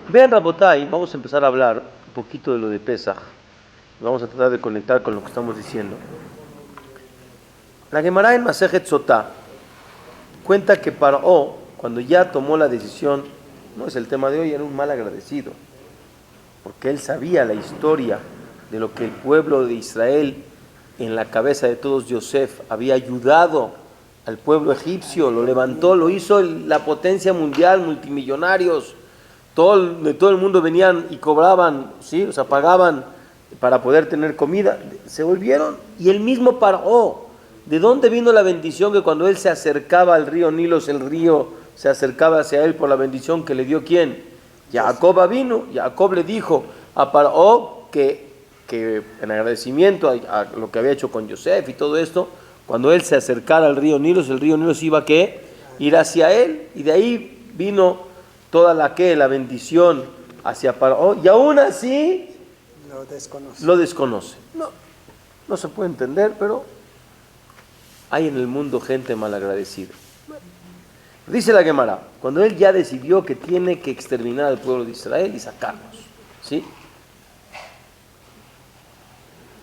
Vean, Rabotay, vamos a empezar a hablar un poquito de lo de Pesaj. Vamos a tratar de conectar con lo que estamos diciendo. La Gemara en Masejet Sotá cuenta que Paró, cuando ya tomó la decisión, no es el tema de hoy, era un mal agradecido, porque él sabía la historia de lo que el pueblo de Israel, en la cabeza de todos Yosef, había ayudado al pueblo egipcio, lo levantó, lo hizo la potencia mundial, multimillonarios. De todo el mundo venían y cobraban, ¿sí? O sea, pagaban para poder tener comida. Se volvieron, y él mismo paró. ¿De dónde vino la bendición? Que cuando él se acercaba al río Nilo, el río se acercaba hacia él por la bendición que le dio ¿quién? Jacob vino. Jacob le dijo a Paró que en agradecimiento a lo que había hecho con Yosef y todo esto, cuando él se acercara al río Nilo, el río Nilo se iba a ir hacia él, y de ahí vino toda la bendición hacia Paró, y aún así lo desconoce. No se puede entender, pero hay en el mundo gente malagradecida. Dice la Gemara, cuando él ya decidió que tiene que exterminar al pueblo de Israel y sacarlos, ¿sí?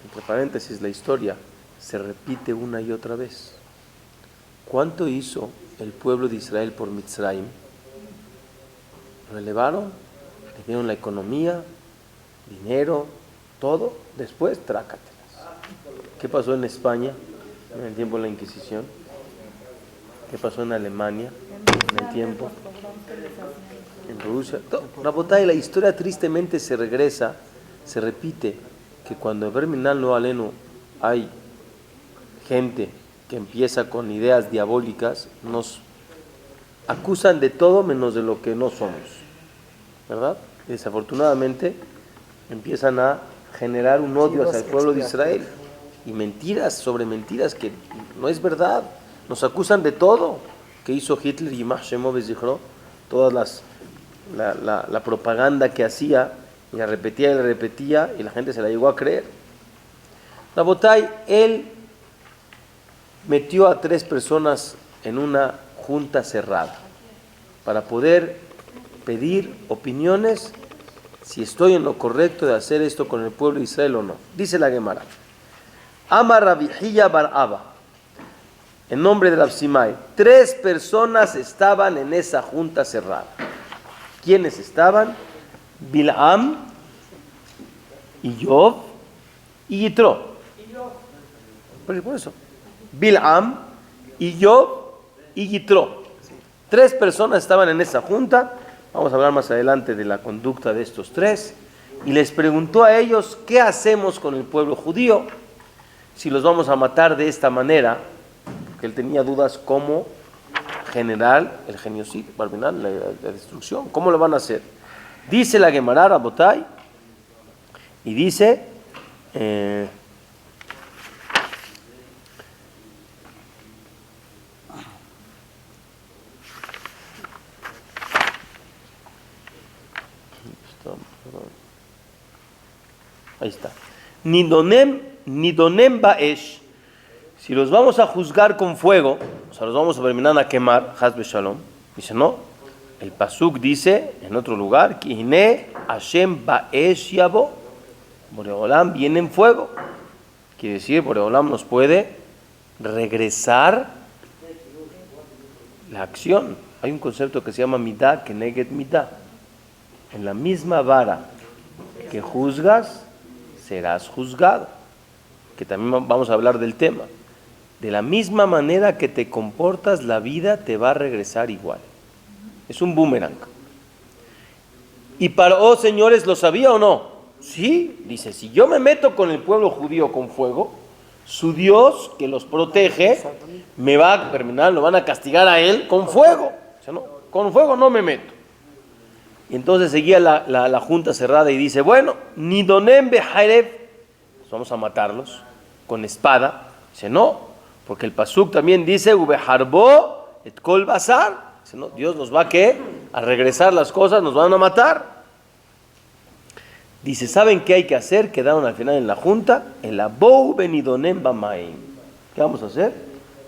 Entre paréntesis, la historia se repite una y otra vez. ¿Cuánto hizo el pueblo de Israel por Mitzrayim? Lo elevaron, le dieron la economía, dinero, todo. Después, trácatelas. ¿Qué pasó en España en el tiempo de la Inquisición? ¿Qué pasó en Alemania en el tiempo? En Rusia. Rabotay, la historia tristemente se repite, que cuando en Verminal no Aleno hay gente que empieza con ideas diabólicas, nos acusan de todo menos de lo que no somos, ¿verdad? Y desafortunadamente empiezan a generar un odio hacia el pueblo de Israel, y mentiras sobre mentiras que no es verdad. Nos acusan de todo que hizo Hitler, y más dijo, todas la propaganda que hacía, y la repetía, y la gente se la llegó a creer. Rabotay, él metió a 3 personas en una junta cerrada para poder pedir opiniones si estoy en lo correcto de hacer esto con el pueblo de Israel o no. Dice la Gemara, Amar Rabbi Hiyya bar Abba, en nombre de Rabsimai, 3 personas estaban en esa junta cerrada. ¿Quiénes estaban? Bilam, Iyov y Yitro. Por eso, Bilam, Iyov y Yitro. 3 personas estaban en esa junta. Vamos a hablar más adelante de la conducta de estos 3. Y les preguntó a ellos, ¿qué hacemos con el pueblo judío? Si los vamos a matar de esta manera, porque él tenía dudas cómo generar el genocidio, la destrucción. ¿Cómo lo van a hacer? Dice la Gemara, Rabotay, y dice, ahí está, Nidonem Baesh, si los vamos a juzgar con fuego, o sea, los vamos a terminar a quemar, Hasbe Shalom, dice no. El pasuk dice en otro lugar, Kihine Hashem Baesh Yabo, Boreolam viene en fuego. Quiere decir, Boreolam nos puede regresar la acción. Hay un concepto que se llama Midah, Keneged Midah. En la misma vara que juzgas, serás juzgado. Que también vamos a hablar del tema. De la misma manera que te comportas, la vida te va a regresar igual. Es un boomerang. Y Paró, señores, ¿lo sabía o no? Sí, dice, si yo me meto con el pueblo judío con fuego, su Dios, que los protege, me va a terminar, lo van a castigar a él con fuego. O sea, no, con fuego no me meto. Y entonces seguía la junta cerrada y dice, bueno, Nidonem Beharev, vamos a matarlos con espada. Dice, no, porque el pasuk también dice, Ubeharbo et kol basar. Dice, no, Dios nos va a regresar las cosas, nos van a matar. Dice, ¿saben qué hay que hacer? Quedaron al final en la junta, el abou benidonem bamaim. ¿Qué vamos a hacer?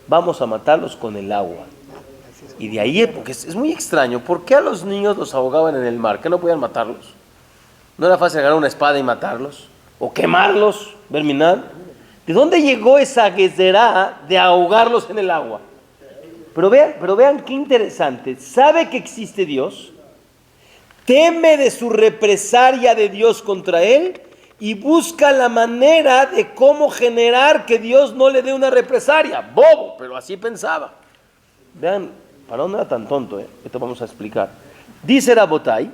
Vamos a matarlos con el agua. Y de ahí, porque es muy extraño, ¿por qué a los niños los ahogaban en el mar? ¿Que no podían matarlos? ¿No era fácil agarrar una espada y matarlos? ¿O quemarlos, verminar? ¿De dónde llegó esa gezerá de ahogarlos en el agua? Pero vean qué interesante. Sabe que existe Dios, teme de su represalia de Dios contra él y busca la manera de cómo generar que Dios no le dé una represalia. Bobo, pero así pensaba. Vean, Paró no era tan tonto, esto vamos a explicar. Dice Rabotai,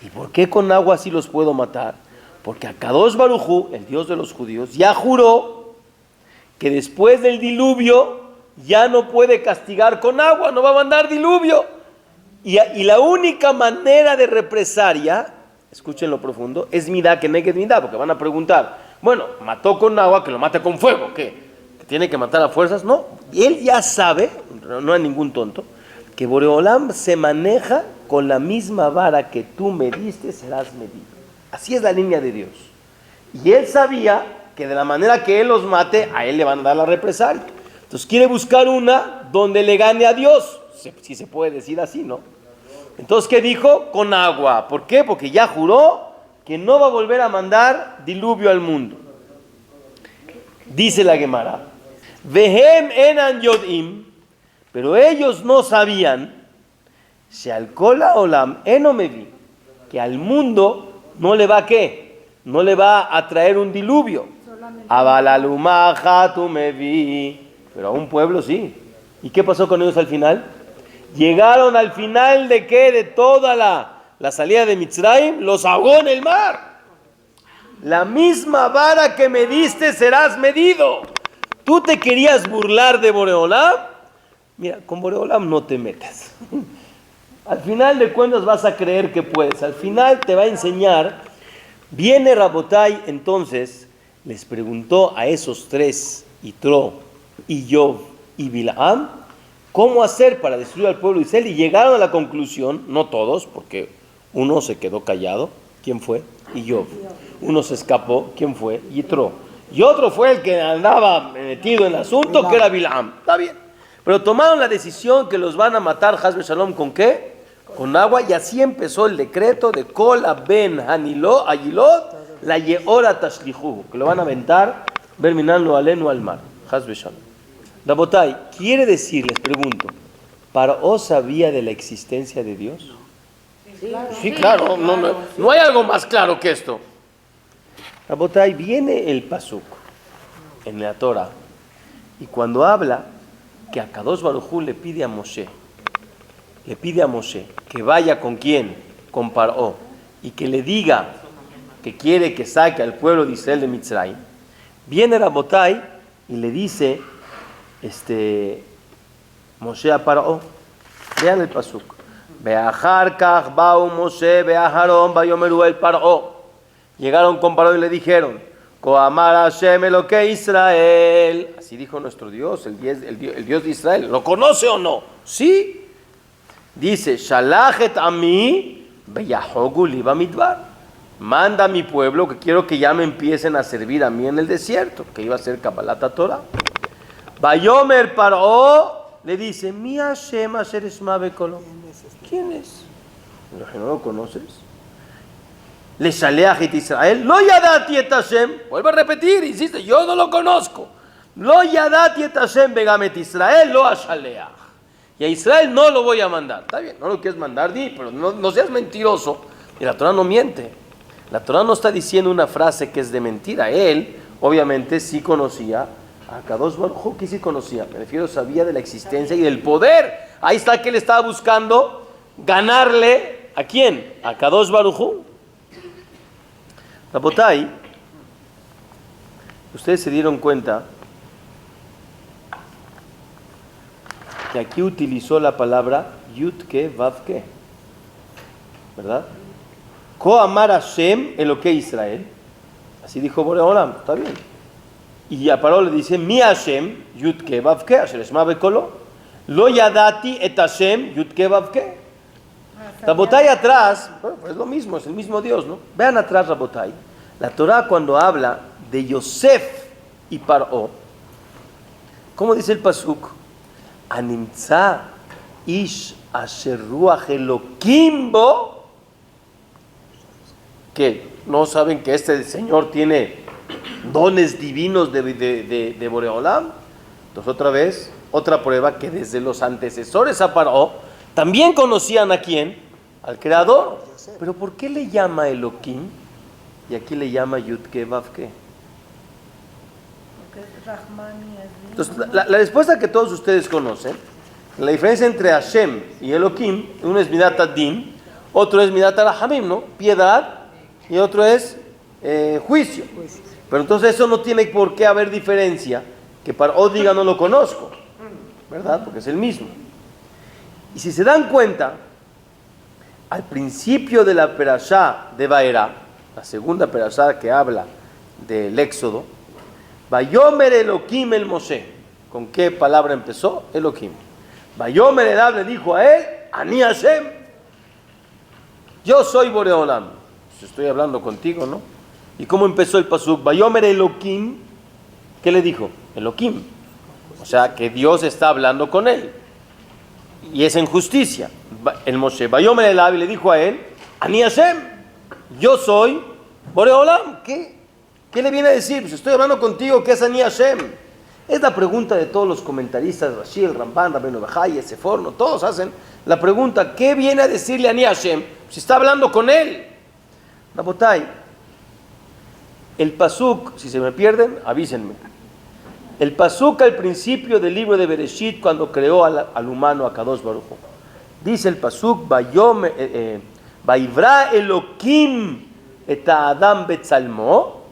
¿y por qué con agua sí los puedo matar? Porque Akadosh Baruj Hu, el Dios de los judíos, ya juró que después del diluvio ya no puede castigar con agua, no va a mandar diluvio. Y la única manera de represalia, escuchen lo profundo, es midá que neged midá, porque van a preguntar, bueno, mató con agua, que lo mate con fuego, ¿qué? ¿Que tiene que matar a fuerzas? No, él ya sabe, no es ningún tonto, que Boreolam se maneja con la misma vara que tú mediste, serás medido. Así es la línea de Dios. Y él sabía que de la manera que él los mate, a él le van a dar la represalia. Entonces quiere buscar una donde le gane a Dios, si se puede decir así, ¿no? Entonces, ¿qué dijo? Con agua. ¿Por qué? Porque ya juró que no va a volver a mandar diluvio al mundo. Dice la Gemara, Vehem enan yodim, pero ellos no sabían, Shealkola olam enomevi, que al mundo no le va a ¿qué? No le va a traer un diluvio. Abalalumaja tu mevi, pero a un pueblo sí. ¿Y qué pasó con ellos al final? Llegaron al final de ¿qué? De toda la salida de Mitzrayim, los ahogó en el mar. La misma vara que me diste serás medido. ¿Tú te querías burlar de Boreolam? Mira, con Boreolam no te metas. Al final de cuentas vas a creer que puedes. Al final te va a enseñar. Viene Rabotai, entonces les preguntó a esos tres, Yitro, Iyov y Bilaam, cómo hacer para destruir al pueblo de Israel, y llegaron a la conclusión, no todos, porque uno se quedó callado, ¿quién fue? Iyov. Uno se escapó, ¿quién fue? Yitro. Y otro fue el que andaba metido en el asunto, que era Bilaam. Está bien. Pero tomaron la decisión que los van a matar, Hasbe Shalom, ¿con qué? Con agua, y así empezó el decreto de Kola ben Haniló, Ayilot, la Yeora Tashlihu, que lo van a aventar, verminando aleno al mar. Hasbe Shalom. Rabotai, quiere decir, les pregunto, ¿Paró sabía de la existencia de Dios? Sí, claro, no hay algo más claro que esto. Rabotai, viene el pasuk en la Torah, y cuando habla que Akadosh Baruj Hu le pide a Moshe que vaya con quién, con Paró, y que le diga que quiere que saque al pueblo de Israel de Mitzrayim, viene Rabotai y le dice Moshe a Paró, vean el pasuk, Be'achar kach ba'u Moshe be'aharon bayomeru el Paró, llegaron con Paró y le dijeron, Koamar Hashem Elokei Israel, así dijo nuestro Dios, el Dios de Israel, ¿lo conoce o no? Sí. Dice, Shalachet ami beyahogu li bamidbar, manda a mi pueblo que quiero que ya me empiecen a servir a mí en el desierto, que iba a ser Kabbalat Torah. Bayomer Paró le dice, Mi Hashem asher esma bekolo, ¿quién es? ¿No lo conoces? Le shaleach et Israel, lo yadati et Hashem, vuelve a repetir, insiste, yo no lo conozco. Lo yadati et Hashem begam et Israel, lo ashaleach. Y a Israel no lo voy a mandar. Está bien, no lo quieres mandar, di, pero no seas mentiroso. Y la Torah no miente. La Torah no está diciendo una frase que es de mentira. Él, obviamente, sí conocía a Kadosh Baruj Hu, que sí conocía. Me refiero, sabía de la existencia y del poder. Ahí está que él estaba buscando ganarle, ¿a quién? A Kadosh Baruj Hu. Rabotai, ustedes se dieron cuenta que aquí utilizó la palabra Yudke Vavke, ¿verdad? Ko amar Hashem Elokei Israel, así dijo Boreolam, está bien. Y a Paró le dice, Mi Hashem Yudke Vavke, Asher esma bekolo, lo yadati et Hashem Yudke Vavke. Rabotai atrás, bueno, pues es lo mismo, es el mismo Dios, ¿no? Vean atrás, Rabotai, la Torah cuando habla de Yosef y Paró, ¿cómo dice el pasuk? Animtza Ish asher ruach Elokim bo, que no saben que este señor tiene dones divinos de Boreolam. Entonces otra vez, otra prueba que desde los antecesores a Paró también conocían a quién, al Creador. Pero ¿por qué le llama Elokim y aquí le llama Yudke Vavke? Entonces la respuesta que todos ustedes conocen, la diferencia entre Hashem y Elokim, uno es Midat Adin, otro es Midat Rahamim, ¿no? Piedad, y otro es juicio. Pero entonces eso no tiene por qué haber diferencia, que Paró diga no lo conozco, ¿verdad? Porque es el mismo. Y si se dan cuenta, al principio de la perashá de Vaera, la segunda perashá que habla del Éxodo, Vayomer Elokim el Moshe. ¿Con qué palabra empezó? Elokim. Vayomer Elab le dijo a él, Ani Hashem, yo soy Boreolam. Pues estoy hablando contigo, ¿no? ¿Y cómo empezó el pasuk? Vayomer Elokim, ¿qué le dijo? Elokim. O sea, que Dios está hablando con él. Y es en justicia. El Moshe, Vayomer Elab, le dijo a él, Ani Hashem, yo soy Boreolam. ¿Qué le viene a decir? Pues estoy hablando contigo, ¿qué es Ani Hashem? Es la pregunta de todos los comentaristas, Rashi, el Ramban, Rabbeinu Bajai, ese forno, todos hacen la pregunta, ¿qué viene a decirle Ani Hashem si está hablando con él? Rabotai, el pasuk, si se me pierden, avísenme. El pasuk al principio del libro de Bereshit, cuando creó al humano, a Kadosh Baruj Hu, dice el pasuk, Vaivra Elokim et Adam betzalmo,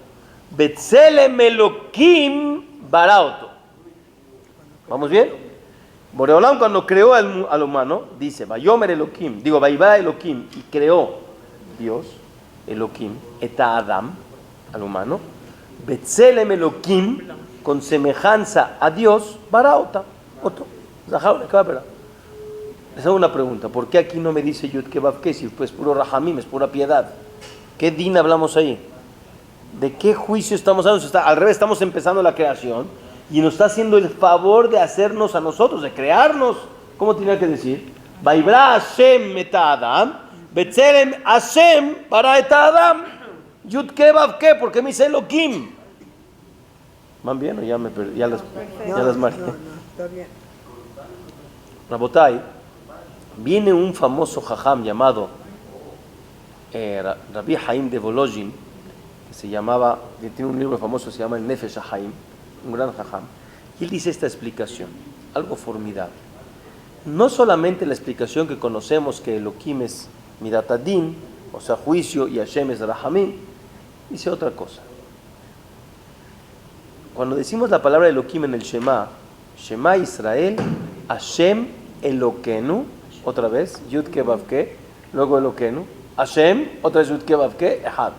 betzelem Elokim barauto. ¿Vamos bien? Boreolam cuando creó al humano, dice, Vayomer Elokim, Vaivra Elokim, y creó Dios, Elokim, et Adam, al humano, betzelem Elokim, con semejanza a Dios, barauta, otro. Les hago una pregunta, ¿por qué aquí no me dice Yudke Vavke si pues puro Rahamim, es pura piedad? ¿Qué din hablamos ahí? ¿De qué juicio estamos hablando? Al revés, estamos empezando la creación y nos está haciendo el favor de hacernos a nosotros, de crearnos. ¿Cómo tenía que decir? Vaibra Hashem et Adam, Betzelem Hashem para et Adam, Yudke Vavke, porque me dice Elokim. ¿Van bien o ya me perdí? Ya las marqué. No, está bien. Rabotai, viene un famoso jajam llamado Rabbi Haim de Volozhin, que tiene un libro famoso, se llama el Nefesh HaHaim, un gran jajam, y él dice esta explicación, algo formidable. No solamente la explicación que conocemos que Elokim es Midat Adin, o sea, juicio, y Hashem es Rahamim, dice otra cosa. Cuando decimos la palabra Elokim en el Shema, Shema Israel, Hashem Elokenu, otra vez, Yudke Vavke, luego Elokenu, Hashem, otra vez Yudke Vavke, Ehad.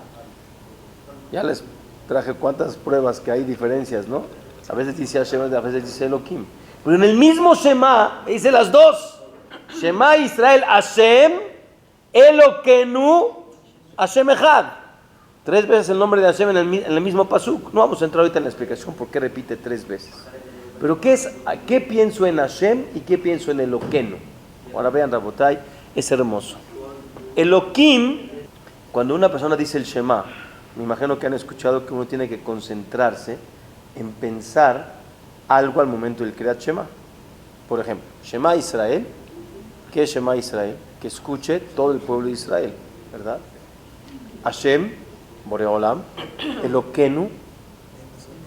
Ya les traje cuántas pruebas que hay diferencias, ¿no? A veces dice Hashem, a veces dice Elokim. Pero en el mismo Shema dice las dos. Shema Israel, Hashem Elokenu, Hashem Ehad. 3 veces el nombre de Hashem en el mismo pasuk. No vamos a entrar ahorita en la explicación por qué repite 3 veces. Pero ¿qué pienso en Hashem y qué pienso en Elokenu? Ahora vean, Rabotai, es hermoso. Elokim, cuando una persona dice el Shema, me imagino que han escuchado que uno tiene que concentrarse en pensar algo al momento del Kriyat Shema. Por ejemplo, Shema Israel, ¿qué es Shema Israel? Que escuche todo el pueblo de Israel, ¿verdad? Hashem, Boreolam, Elokenu,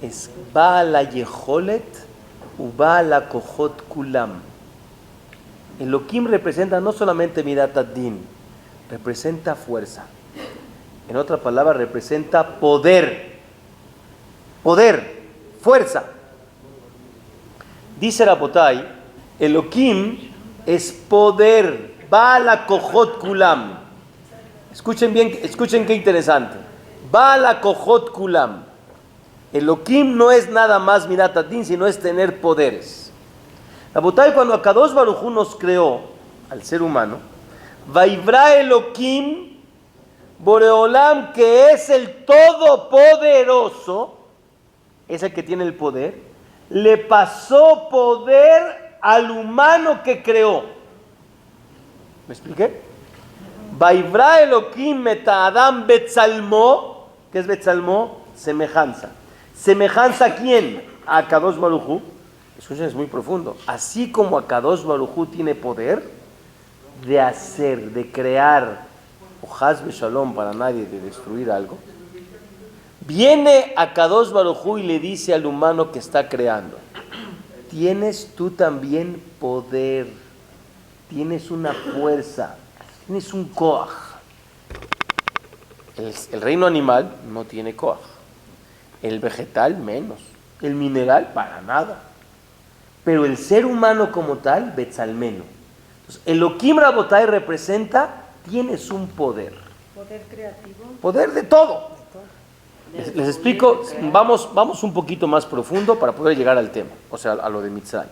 es Baal Yeholet u Baal Kohot Kulam. Elokim representa no solamente Midat Adin, representa fuerza. En otra palabra, representa poder. Poder, fuerza. Dice Rabotai, Elokim es poder. Baal Kohot Kulam. Escuchen bien, escuchen qué interesante. Baal Kohot Kulam. Elokim no es nada más Midat Adin, sino es tener poderes. Rabotai, cuando Akadosh Baruj Hu nos creó al ser humano, Vaivra Elokim, Boreolam, que es el todopoderoso, es el que tiene el poder, le pasó poder al humano que creó. ¿Me expliqué? Vaivra Elohim et Adam betzalmo. ¿Qué es betzalmo? Semejanza. ¿Semejanza a quién? A Kadosh Baruj Hu. Escuchen, es muy profundo. Así como Akadosh Baruj Hu tiene poder de hacer, de crear, o Hazbe Shalom para nadie, de destruir algo, viene Akadosh Baruj Hu y le dice al humano que está creando: tienes tú también poder, tienes una fuerza, tienes un koach. El reino animal no tiene koach, el vegetal menos, el mineral para nada. Pero el ser humano como tal, Betzalmeno. Entonces, Elohim Rabotai representa, tienes un poder. Poder creativo. Poder de todo. Les explico, vamos un poquito más profundo para poder llegar al tema, o sea, a lo de Mitzray.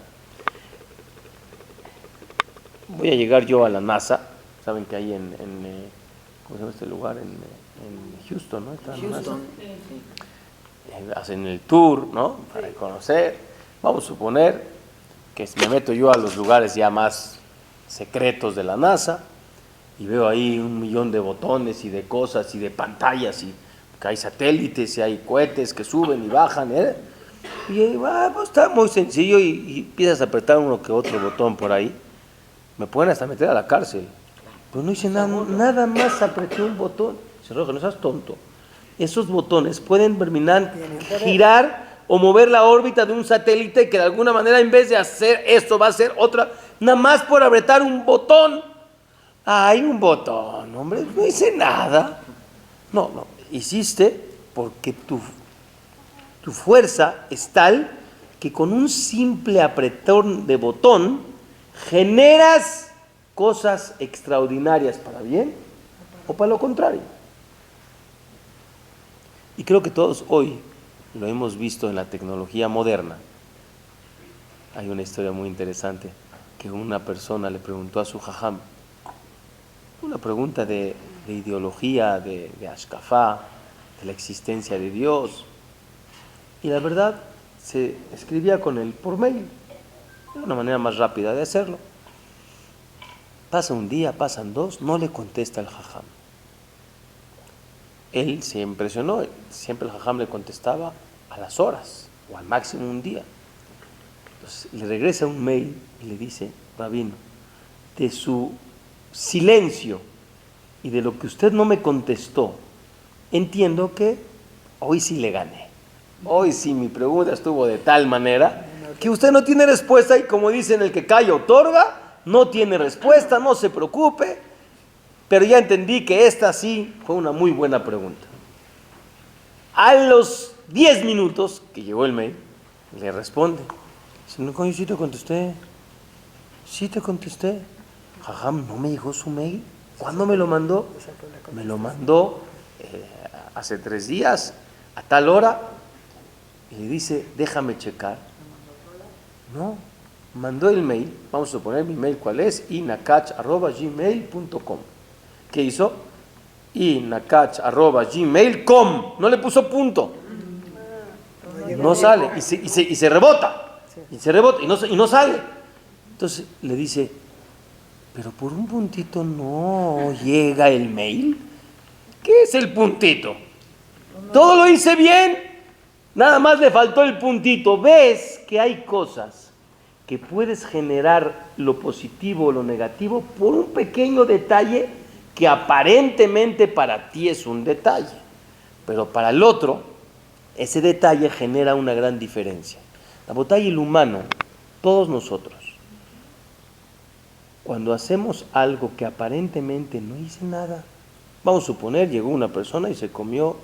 Voy a llegar yo a la NASA, saben que hay ¿cómo se llama este lugar? En Houston, ¿no? Está la NASA. Hacen el tour, ¿no? Para conocer. Vamos a suponer que me meto yo a los lugares ya más secretos de la NASA y veo ahí 1,000,000 de botones y de cosas y de pantallas, y que hay satélites y hay cohetes que suben y bajan, y pues está muy sencillo, y empiezas a apretar uno que otro botón por ahí, me pueden hasta meter a la cárcel. Pues no hice nada más, apreté un botón. Se roja, no seas tonto. Esos botones pueden terminar, girar o mover la órbita de un satélite que de alguna manera, en vez de hacer esto, va a hacer otra, nada más por apretar un botón. Hay un botón, hombre, no hice nada. No, hiciste porque tu fuerza es tal que con un simple apretón de botón generas cosas extraordinarias para bien o para lo contrario. Y creo que todos hoy lo hemos visto en la tecnología moderna. Hay una historia muy interesante que una persona le preguntó a su jajam, una pregunta de ideología, de ashkafá, de la existencia de Dios, y la verdad se escribía con él por mail, de una manera más rápida de hacerlo. Pasa un día, pasan dos, no le contesta el jajam. Él se impresionó, siempre el jajam le contestaba a las horas o al máximo un día. Entonces le regresa un mail y le dice: rabino, de su silencio y de lo que usted no me contestó, entiendo que hoy sí le gané. Hoy sí mi pregunta estuvo de tal manera que usted no tiene respuesta, y como dicen, el que calla otorga. No tiene respuesta, no se preocupe, pero ya entendí que esta sí fue una muy buena pregunta. A los 10 minutos que llegó el mail, le responde: no, coño, sí te contesté. Sí te contesté. Jajam, ¿no me llegó su mail? ¿Cuándo me lo mandó? Me lo mandó hace 3 días, a tal hora. Y le dice: déjame checar. No, mandó el mail, vamos a suponer mi mail, ¿cuál es? inakach@gmail.com. ¿Qué hizo? inakach@gmail.com. No le puso punto. No sale, y se rebota. Y se rebota, y no sale. Entonces le dice: pero por un puntito no llega el mail. ¿Qué es el puntito? Todo lo hice bien, nada más le faltó el puntito. ¿Ves que hay cosas que puedes generar lo positivo o lo negativo por un pequeño detalle que aparentemente para ti es un detalle, pero para el otro ese detalle genera una gran diferencia? La botella y el humano, todos nosotros, cuando hacemos algo que aparentemente no hice nada, vamos a suponer, llegó una persona y se comió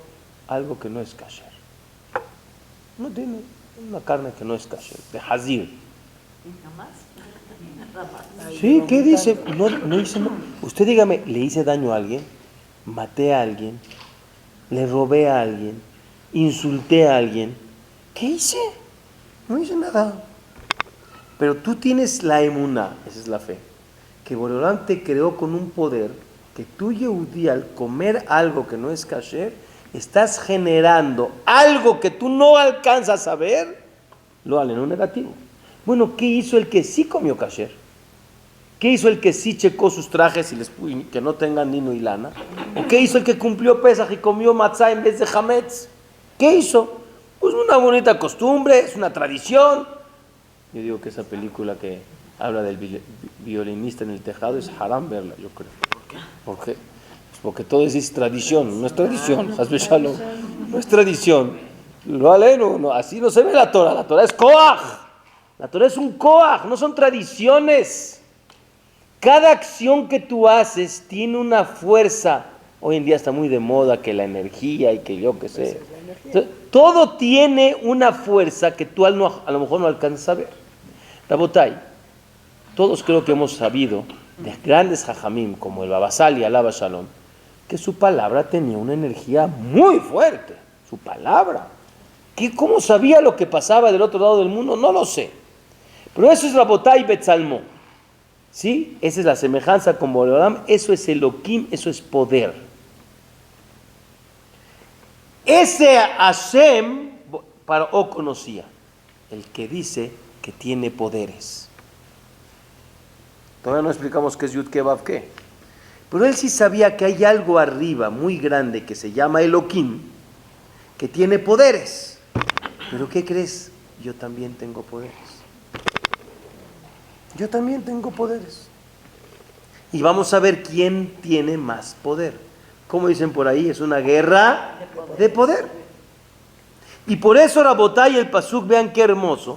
algo que no es kasher. No tiene una carne que no es kasher, de hazir. Sí, ¿qué dice? No hice nada. Usted dígame, ¿le hice daño a alguien? ¿Maté a alguien? ¿Le robé a alguien? ¿Insulté a alguien? ¿Qué hice? No hice nada. Pero tú tienes la emuná, esa es la fe, que Boreolán te creó con un poder que tú, Yehudí, al comer algo que no es kasher, estás generando algo que tú no alcanzas a ver, lo en un negativo. Bueno, ¿qué hizo el que sí comió kasher? ¿Qué hizo el que sí checó sus trajes y que no tengan lino y lana? ¿O qué hizo el que cumplió Pesaj y comió matzá en vez de hametz? ¿Qué hizo? Pues una bonita costumbre, es una tradición. Yo digo que esa película que habla del violinista en el tejado es haram verla, yo creo. ¿Por qué? Pues porque todo es tradición, no es tradición, Hasbe Shalom, no es tradición. No, así no se ve la Torah es koach. La Torah es un koach, no son tradiciones. Cada acción que tú haces tiene una fuerza. Hoy en día está muy de moda que la energía y que yo qué sé. Entonces, todo tiene una fuerza que tú a lo mejor no alcanzas a ver. Rabotai, todos creo que hemos sabido de grandes jajamim como el Baba Sali, alaba Shalom, que su palabra tenía una energía muy fuerte. Su palabra. ¿Cómo sabía lo que pasaba del otro lado del mundo? No lo sé. Pero eso es Rabotai Betzalmo. ¿Sí? Esa es la semejanza con Boreolam. Eso es Elohim, eso es poder. Ese Hashem Paró conocía, el que dice que tiene poderes. Todavía no explicamos qué es Yud, qué Vav, qué. Pero él sí sabía que hay algo arriba muy grande que se llama Elohim, que tiene poderes. ¿Pero qué crees? Yo también tengo poderes. Yo también tengo poderes. Y vamos a ver quién tiene más poder. Como dicen por ahí, es una guerra de poder. Y por eso Rabotai, el pasuk, vean qué hermoso.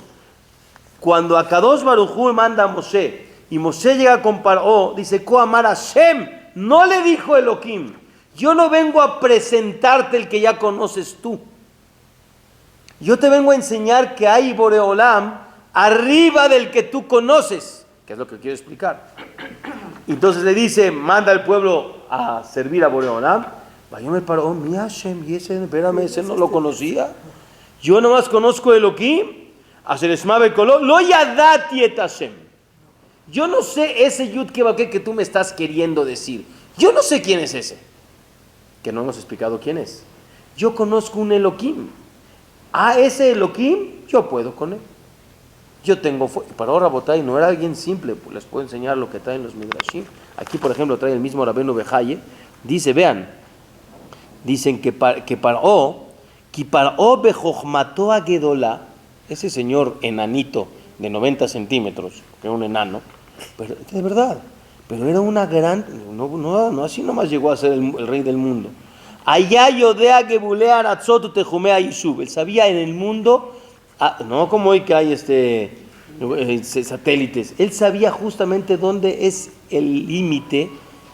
Cuando Akadosh Baruj Hu manda a Moshe, y Moshe llega con Paró, dice, Koamar Hashem, no le dijo Elohim, yo no vengo a presentarte el que ya conoces tú. Yo te vengo a enseñar que hay Boreolam arriba del que tú conoces, que es lo que quiero explicar. Entonces le dice, manda al pueblo a servir a Boreolam. Yo me paro, mi Hashem, y espérame, ese no lo conocía. Yo nomás conozco Elohim, hacer esmabe color, lo yadati et Hashem. Yo no sé ese Yud que tú me estás queriendo decir. Yo no sé quién es ese. Que no hemos explicado quién es. Yo conozco un Elohim. Ese Elohim, yo puedo con él. Yo tengo para ahora Rabotai no era alguien simple, pues les puedo enseñar lo que traen los Midrashim. Aquí, por ejemplo, trae el mismo Rabbeinu Bejaye. Dice, vean, dicen que Paró bejochmato agedolá, ese señor enanito de 90 centímetros, que era un enano, pero, de verdad, pero era una gran, no así nomás llegó a ser el rey del mundo. Allá yodea gebulea aratzot tejumea yishuv, él sabía en el mundo, no como hoy que hay satélites, él sabía justamente dónde es el límite,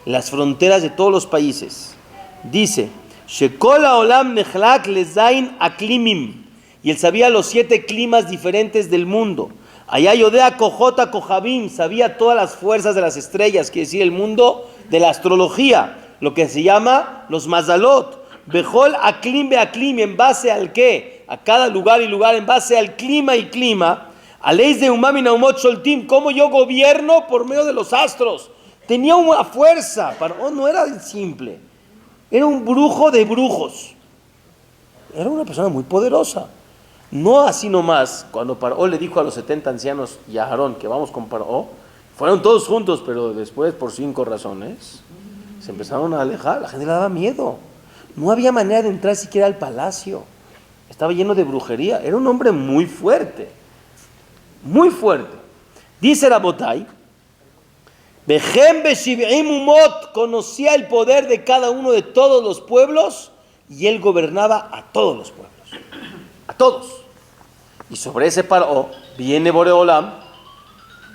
las fronteras de todos los países. Dice, Shekol haolam nechlak lezain aklimim, y él sabía los 7 climas diferentes del mundo. Allá yodea kojota kohabim, sabía todas las fuerzas de las estrellas, quiere decir el mundo de la astrología, lo que se llama los mazalot. Bejol aklim beaklim, en base al qué, a cada lugar y lugar, en base al clima y clima. Aleis de umami naumot sholtim, como yo gobierno por medio de los astros. Tenía una fuerza, Paró no era simple, era un brujo de brujos. Era una persona muy poderosa. No así nomás, cuando Paró le dijo a los 70 ancianos y a Aarón que vamos con Paró, fueron todos juntos, pero después por 5 razones se empezaron a alejar, la gente le daba miedo. No había manera de entrar siquiera al palacio. Estaba lleno de brujería. Era un hombre muy fuerte. Muy fuerte. Dice Rabotai, Behem beshiv'im umot, conocía el poder de cada uno de todos los pueblos y él gobernaba a todos los pueblos. A todos. Y sobre ese Paró viene Boreolam,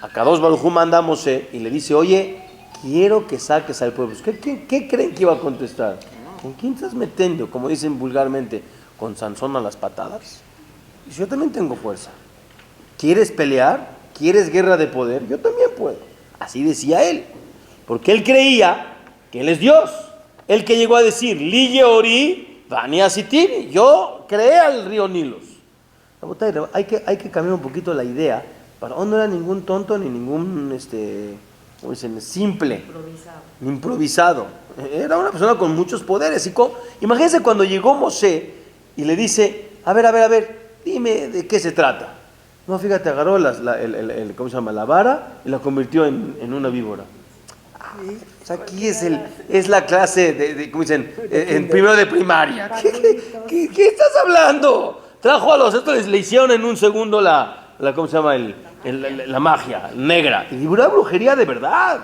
Akadosh Baruj Hu manda a Moshe y le dice, oye, quiero que saques al pueblo. ¿Qué creen que iba a contestar? ¿Con quién estás metiendo? Como dicen vulgarmente, ¿con Sansón a las patadas? Y yo también tengo fuerza. ¿Quieres pelear? ¿Quieres guerra de poder? Yo también puedo. Así decía él. Porque él creía que él es Dios. Él que llegó a decir, Li Yeori, Vani Asitini. Yo creé al río Nilos. Hay que cambiar un poquito la idea. Paró no era ningún tonto ni ningún ¿cómo dicen? Simple, improvisado. Era una persona con muchos poderes. Imagínense cuando llegó Moshe y le dice, a ver, dime de qué se trata. No, fíjate, agarró ¿cómo se llama? La vara y la convirtió en una víbora. O sea, aquí es la clase ¿cómo dicen? En primero de primaria. ¿Qué estás hablando? Trajo a los estos, le hicieron en un segundo ¿cómo se llama? La magia negra. Y una brujería de verdad.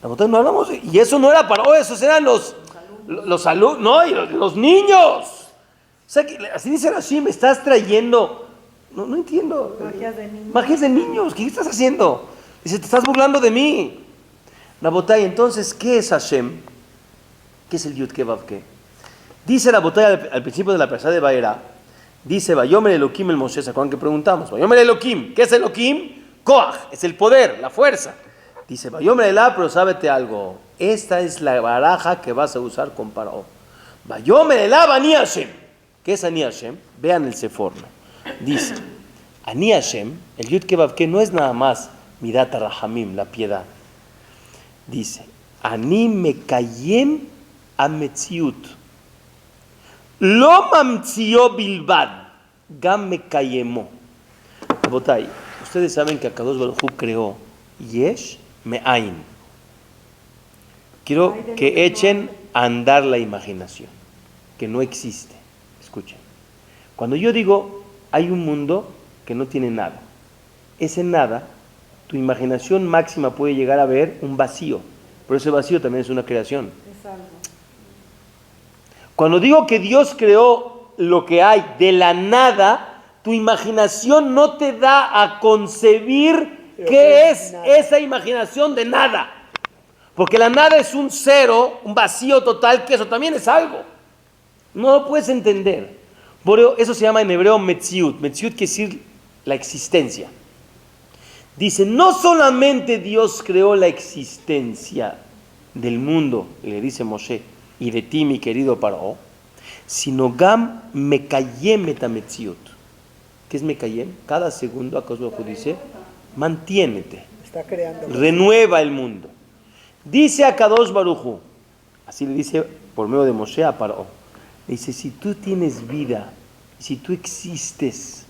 Nosotros no hablamos, y eso no era para hoy, esos eran los alumnos, no, y los niños. O sea, así dice Rashi, me estás trayendo, no entiendo. Magias de niños, ¿qué estás haciendo? Dice, te estás burlando de mí. Rabotay, entonces, ¿qué es Hashem? ¿Qué es el Yud Ke Vav Ke? Dice Rabotay al principio de la persona de Baera, dice, Vayomer Elohim el Moshe, ¿se acuerdan que preguntamos? Vayomer Elohim, ¿qué es Elohim? Koach, es el poder, la fuerza. Dice, Vayomer Elá, pero sábete algo, esta es la baraja que vas a usar con Paró. Vayomer Elá, Ani Hashem. ¿Qué es Ani Hashem? Vean el Seforno. Dice, Ani Hashem, el Yud Ke Vav Ke no es nada más Midat Rahamim, la piedad. Dice, Ani Mekayem Ametziut. Lo mamtzió bilbad, gam mekayemo. Botay, ustedes saben que Akadosh Baruj Hu creó Yesh Me'ain. Quiero que echen a andar la imaginación, que no existe. Escuchen. Cuando yo digo, hay un mundo que no tiene nada. Ese nada, tu imaginación máxima puede llegar a ver un vacío, pero ese vacío también es una creación. Es algo. Cuando digo que Dios creó lo que hay de la nada, tu imaginación no te da a concebir qué es esa imaginación de nada. Porque la nada es un cero, un vacío total, que eso también es algo. No lo puedes entender. Por eso se llama en hebreo metziut. Metziut quiere decir la existencia. Dice, no solamente Dios creó la existencia del mundo, y le dice Moshe, y de ti, mi querido Paró, sino gam mekayem etametziut. ¿Qué es mekayem? Cada segundo, Akadosh Baruj Hu dice, mantiénete, Está creando. renueva el mundo. Dice Akadosh Baruj Hu, así le dice por medio de Moshe a Paró, dice, si tú tienes vida, si tú existes,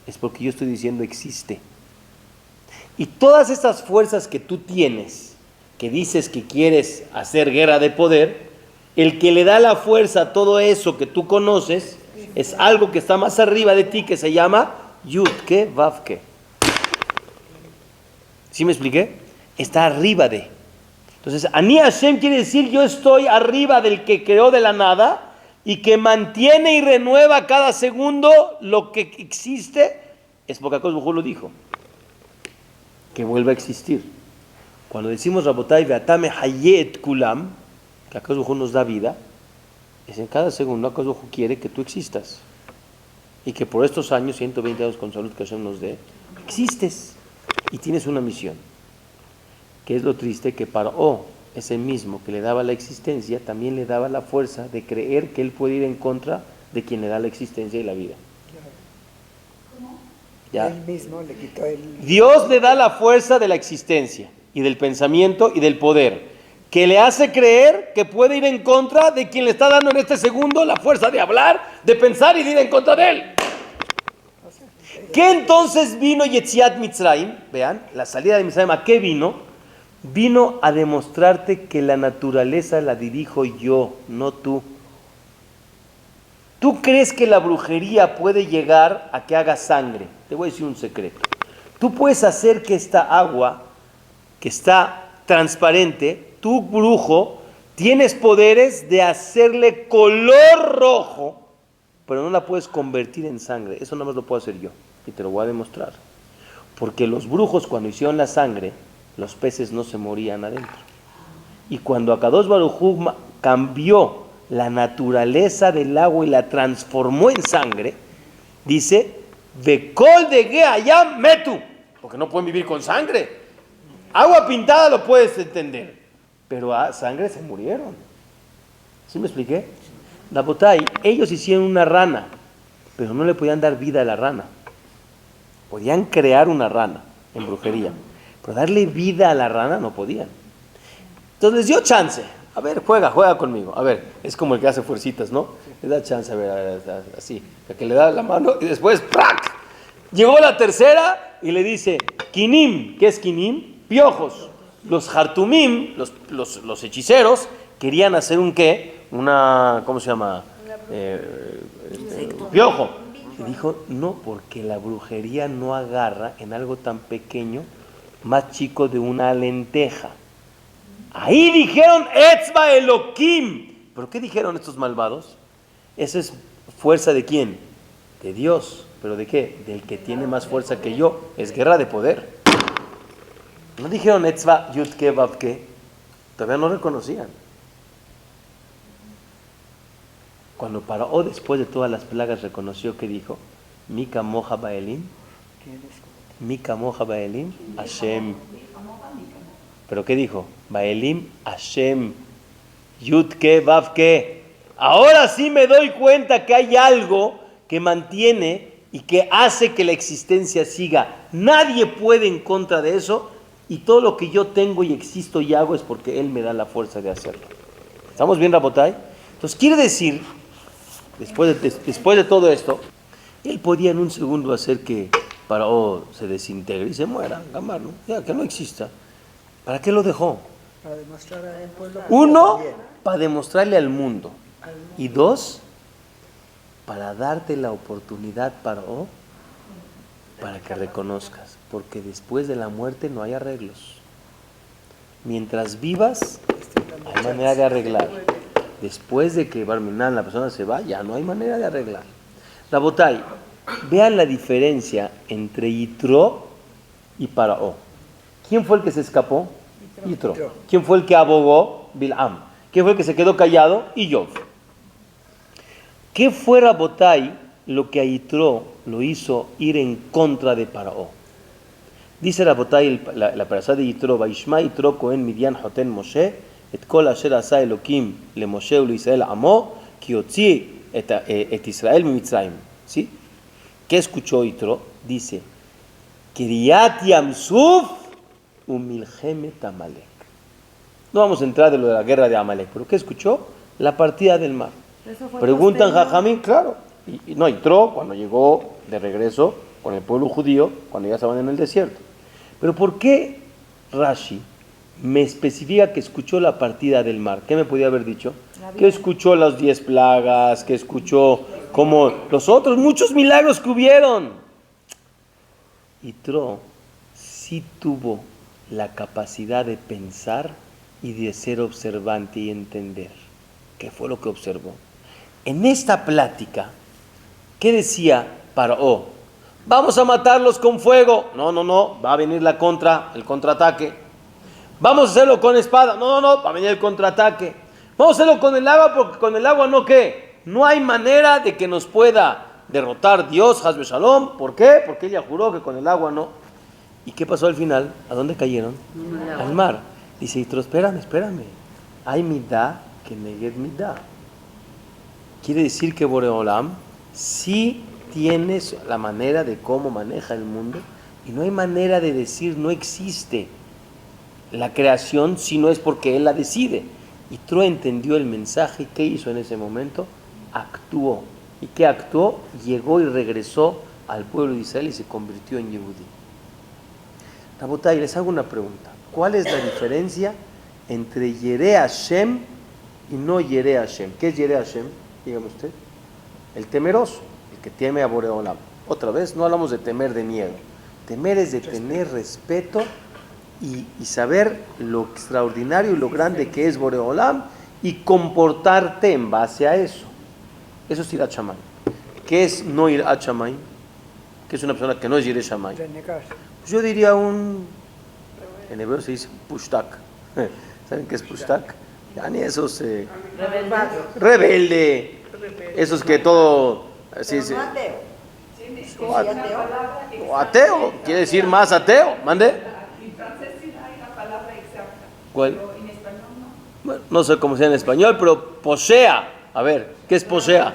es porque yo estoy diciendo existe. Y todas estas fuerzas que tú tienes, que dices que quieres hacer guerra de poder, el que le da la fuerza a todo eso que tú conoces, es algo que está más arriba de ti, que se llama Yud Ke Vav Ke. ¿Sí me expliqué? Está arriba de. Entonces, Ani Hashem quiere decir, yo estoy arriba del que creó de la nada, y que mantiene y renueva cada segundo lo que existe, es porque Akadosh Baruj Hu lo dijo, que vuelva a existir. Cuando decimos Rabotai Veatame Hayet Kulam, que Akadosh Baruj Hu nos da vida, es en cada segundo Akadosh Baruj Hu quiere que tú existas, y que por estos años, 120 años con salud que Hashem nos dé, existes y tienes una misión. Que es lo triste, que Paró, ese mismo que le daba la existencia, también le daba la fuerza de creer que él puede ir en contra de quien le da la existencia y la vida. ¿Ya? Él mismo le quitó el... Dios le da la fuerza de la existencia y del pensamiento y del poder, que le hace creer que puede ir en contra de quien le está dando en este segundo la fuerza de hablar, de pensar y de ir en contra de él. ¿Qué entonces vino Yetziat Mitzrayim? Vean, la salida de Mitzrayim, ¿a qué vino? Vino a demostrarte que la naturaleza la dirijo yo, no tú. ¿Tú crees que la brujería puede llegar a que haga sangre? Te voy a decir un secreto. Tú puedes hacer que esta agua, que está transparente, tú, brujo, tienes poderes de hacerle color rojo, pero no la puedes convertir en sangre. Eso nada más lo puedo hacer yo, y te lo voy a demostrar. Porque los brujos, cuando hicieron la sangre, los peces no se morían adentro. Y cuando Akadosh Baruj Hu cambió la naturaleza del agua y la transformó en sangre, dice, Vekol de Geayam Metu, porque no pueden vivir con sangre. Agua pintada lo puedes entender, pero a sangre se murieron. ¿Sí me expliqué? Rabotai, ellos hicieron una rana, pero no le podían dar vida a la rana. Podían crear una rana en brujería, pero darle vida a la rana no podían. Entonces les dio chance. A ver, juega conmigo. A ver, es como el que hace fuercitas, ¿no? Le da chance, a ver, así. El que le da la mano y después ¡prac! Llegó la tercera y le dice, Kinim, ¿qué es Kinim? Piojos. Los Hartumim, los hechiceros, querían hacer un qué, ¿cómo se llama? Piojo. Y dijo, no, porque la brujería no agarra en algo tan pequeño, más chico de una lenteja. Ahí dijeron, Etzba Elohim. ¿Pero qué dijeron estos malvados? Esa es fuerza de quién? De Dios. ¿Pero de qué? Del que tiene más fuerza que yo. Es guerra de poder. No dijeron Etzba Yudke Vavke. Todavía no reconocían. Cuando Paró, después de todas las plagas, reconoció que dijo, Mika Moja Baelim, Mika Moja Baelim, Hashem. ¿Pero qué dijo? Baelim, Hashem, Yudke, Vavke. Ahora sí me doy cuenta que hay algo que mantiene y que hace que la existencia siga. Nadie puede en contra de eso, y todo lo que yo tengo y existo y hago es porque Él me da la fuerza de hacerlo. ¿Estamos bien, Rabotay? Entonces quiere decir, después de todo esto, Él podía en un segundo hacer que Paró se desintegre y se muera, Gamar, ¿no? Ya, que no exista. ¿Para qué lo dejó? Para demostrar al pueblo. Uno, para demostrarle al mundo. Y dos, para darte la oportunidad, Paró, para que reconozcas. Porque después de la muerte no hay arreglos. Mientras vivas, hay manera de arreglar. Después de que Barminan, la persona se va, ya no hay manera de arreglar. Rabotay, vean la diferencia entre Yitro y Paró. ¿Quién fue el que se escapó? Yitro. ¿Quién fue el que abogó? Bil'am. ¿Quién fue el que se quedó callado? Iyov. ¿Qué fue, Rabotay, lo que a Yitro lo hizo ir en contra de Paró? Dice Rabotay, la parasha de Yitro, Vaishma Yitro Kohen Midian Hoten Moshe, et kol asher asa Elokim le Moshe u Israel amo, ki hotzi et Israel mi Mitzrayim. ¿Sí? ¿Qué escuchó Yitro? Dice, Kiryat Yamsuf u Milchemet Amalek. No vamos a entrar de lo de la guerra de Amalek, pero ¿qué escuchó? La partida del mar. Preguntan Jajamín, claro. Y no, Yitro cuando llegó de regreso con el pueblo judío, cuando ya estaban en el desierto. Pero ¿por qué Rashi me especifica que escuchó la partida del mar? ¿Qué me podía haber dicho? Que escuchó las 10 plagas, que escuchó como los otros muchos milagros que hubieron. Yitro sí tuvo la capacidad de pensar y de ser observante y entender. ¿Qué fue lo que observó? En esta plática, ¿qué decía Paró? Vamos a matarlos con fuego. No, va a venir el contraataque. Vamos a hacerlo con espada. No, va a venir el contraataque. Vamos a hacerlo con el agua, porque con el agua no, ¿qué? No hay manera de que nos pueda derrotar Dios, Hazbe Shalom. ¿Por qué? Porque ella juró que con el agua no. ¿Y qué pasó al final? ¿A dónde cayeron? Al mar. Dice Yitro, espérame. Hay midá que neged midá. Quiere decir que Boreolam sí tienes la manera de cómo maneja el mundo, y no hay manera de decir no existe la creación si no es porque Él la decide. Y Yitro entendió el mensaje. ¿Qué hizo en ese momento? Actuó. ¿Y qué actuó? Llegó y regresó al pueblo de Israel y se convirtió en Yehudí. Rabotay, les hago una pregunta. ¿Cuál es la diferencia entre Yereh Hashem y no Yereh Hashem? ¿Qué es Yereh Hashem? Dígame usted. El temeroso, el que teme a Boreolam. Otra vez, no hablamos de temer de miedo. Temer es de tener respeto y saber lo extraordinario y lo grande que es Boreolam y comportarte en base a eso. Eso es Yirat Shamayim. ¿Qué es no Yirat Shamayim? ¿Qué es una persona que no es Yireh Shamayim? Yo diría en hebreo se dice pushtak. ¿Saben qué es pushtak? Ya ni esos rebelde. Esos que todo así, o ateo, quiere decir más ateo. ¿Mande? En francés sí hay la palabra exacta. ¿Cuál? Pero en español no. Bueno, no sé cómo sea en español, pero posea. A ver, ¿qué es posea?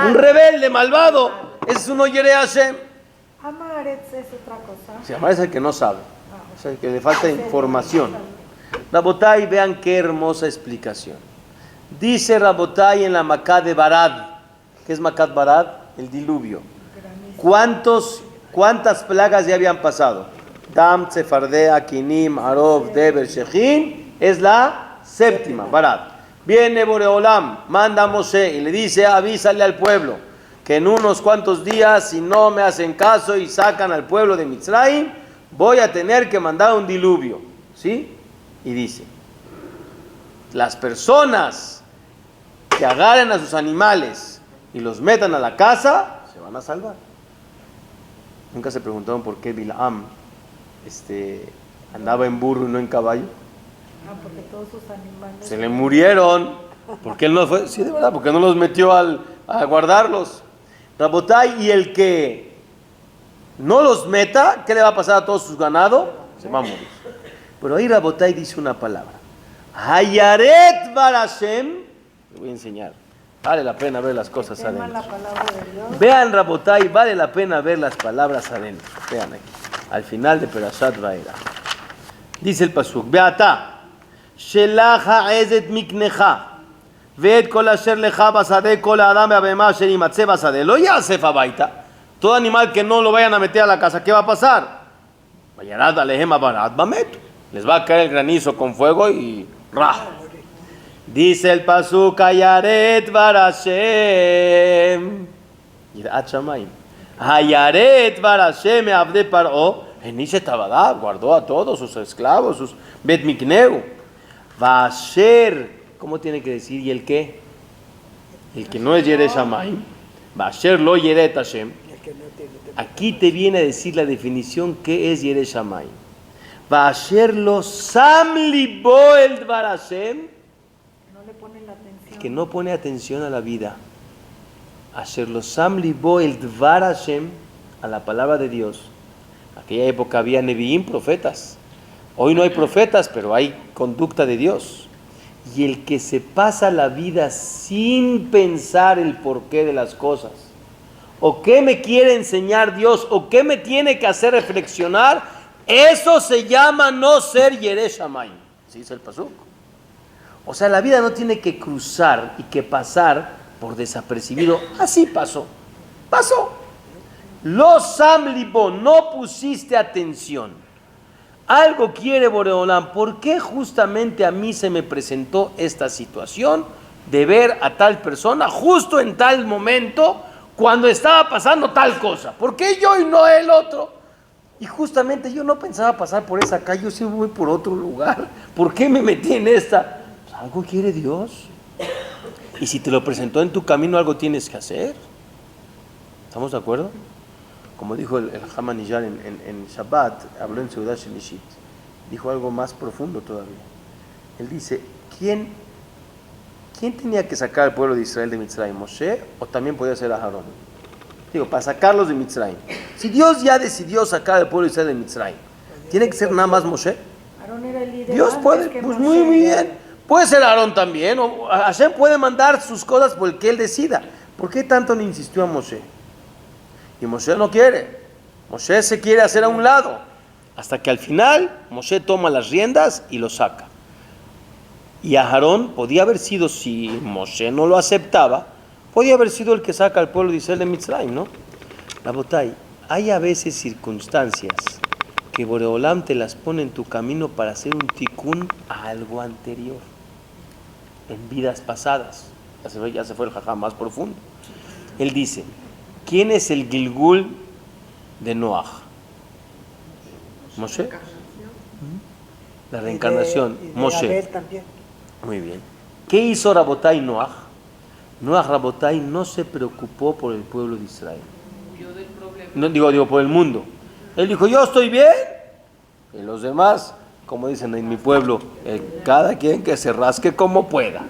Un rebelde, malvado. Ese es un Yereh Hashem. Amaretz es otra cosa. Se llama ese que no sabe. O sea, que le falta información. Rabotay, vean qué hermosa explicación. Dice Rabotay en la Makad de Barad. ¿Qué es Makad Barad? El diluvio. ¿Cuántas plagas ya habían pasado? Dam, Tsefardea, Kinim, Arov, Deber, Shechin. Es la séptima, Barat. Viene Boreolam, manda a Moshe y le dice, avísale al pueblo que en unos cuantos días, si no me hacen caso y sacan al pueblo de Mitzrayim, voy a tener que mandar un diluvio. ¿Sí? Y dice, las personas que agarren a sus animales y los metan a la casa, se van a salvar. Nunca se preguntaron por qué Bilaam andaba en burro y no en caballo. Porque todos sus animales... Se le murieron. ¿Por qué él no fue? Sí, de verdad, porque no los metió a guardarlos. Rabotai, y el que no los meta, ¿qué le va a pasar a todos sus ganados? Se va a morir. Pero ahí Rabotai dice una palabra. Hayaret Barashem. Le voy a enseñar. Vale la pena ver las cosas adentro. La palabra de Dios. Vean, Rabotai, vale la pena ver las palabras adentro. Vean aquí. Al final de Perashat Vaera. Dice el pasuk. Beata. Shelach ha'ezet miknecha. Ve'et kol asher lecha basade kol ha'adam ve'abema asher yimatze basade. Lo yasef habaita. Todo animal que no lo vayan a meter a la casa, ¿qué va a pasar? Vayarad alehem abarat bametu. Les va a caer el granizo con fuego y ¡rah! Dice el pasuk, Hayaret Barashem. Yirat Shamayim. Hayaret Barashem abde Paró. Enish Tabadá guardó a todos sus esclavos, sus Bet Mikneu. Vasher, ¿cómo tiene que decir? ¿Y el qué? El que no es Yeret Shamayim. Vasher lo Yeret Hashem. Aquí te viene a decir la definición qué es Yeret Shamayim. Vasher lo Sam Libo el Barashem. No le pone la atención. El que no pone atención a la vida. Asher lo Sam Libo el Dvar Hashem, a la palabra de Dios. En aquella época había Nevi'im, profetas. Hoy no hay profetas, pero hay conducta de Dios. Y el que se pasa la vida sin pensar el porqué de las cosas, o qué me quiere enseñar Dios, o qué me tiene que hacer reflexionar, eso se llama no ser Yereh Shamayim. ¿Sí dice el pasuk? O sea, la vida no tiene que cruzar y que pasar por desapercibido. Así pasó. Pasó. Lo Sam Libo, no pusiste atención. Algo quiere Boreolam. ¿Por qué justamente a mí se me presentó esta situación de ver a tal persona justo en tal momento cuando estaba pasando tal cosa? ¿Por qué yo y no el otro? Y justamente yo no pensaba pasar por esa calle, yo sí voy por otro lugar. ¿Por qué me metí en esta? Pues algo quiere Dios. Y si te lo presentó en tu camino, algo tienes que hacer. ¿Estamos de acuerdo? Como dijo el Hamaniyar en Shabbat, habló en Seudat Shelishit, dijo algo más profundo todavía. Él dice, ¿quién tenía que sacar al pueblo de Israel de Mitzrayim? ¿Moshe o también podía ser Aarón? Digo, para sacarlos de Mitzrayim. Si Dios ya decidió sacar al pueblo de Israel de Mitzrayim, ¿tiene que ser nada más Moshe? Aarón era el líder. Dios puede, pues muy bien. Puede ser Aarón también, o Hashem puede mandar sus cosas por el que él decida. ¿Por qué tanto le insistió a Moshe? Y Moshe no quiere. Moshe se quiere hacer a un lado. Hasta que al final Moshe toma las riendas y lo saca. Y a Aarón podía haber sido, si Moshe no lo aceptaba, podía haber sido el que saca al pueblo de Israel de Mitzrayim, ¿no? Rabotai, hay a veces circunstancias que Boreolam te las pone en tu camino para hacer un tikkun a algo anterior, en vidas pasadas. Ya se fue el jajá más profundo. Él dice, ¿quién es el Gilgul de Noaj? ¿Moshe? La reencarnación, y de Moshe. Abel también. Muy bien. ¿Qué hizo Rabotai Noaj? Noaj Rabotai no se preocupó por el pueblo de Israel. No digo por el mundo. Él dijo, yo estoy bien. Y los demás, como dicen en mi pueblo, cada quien que se rasque como pueda.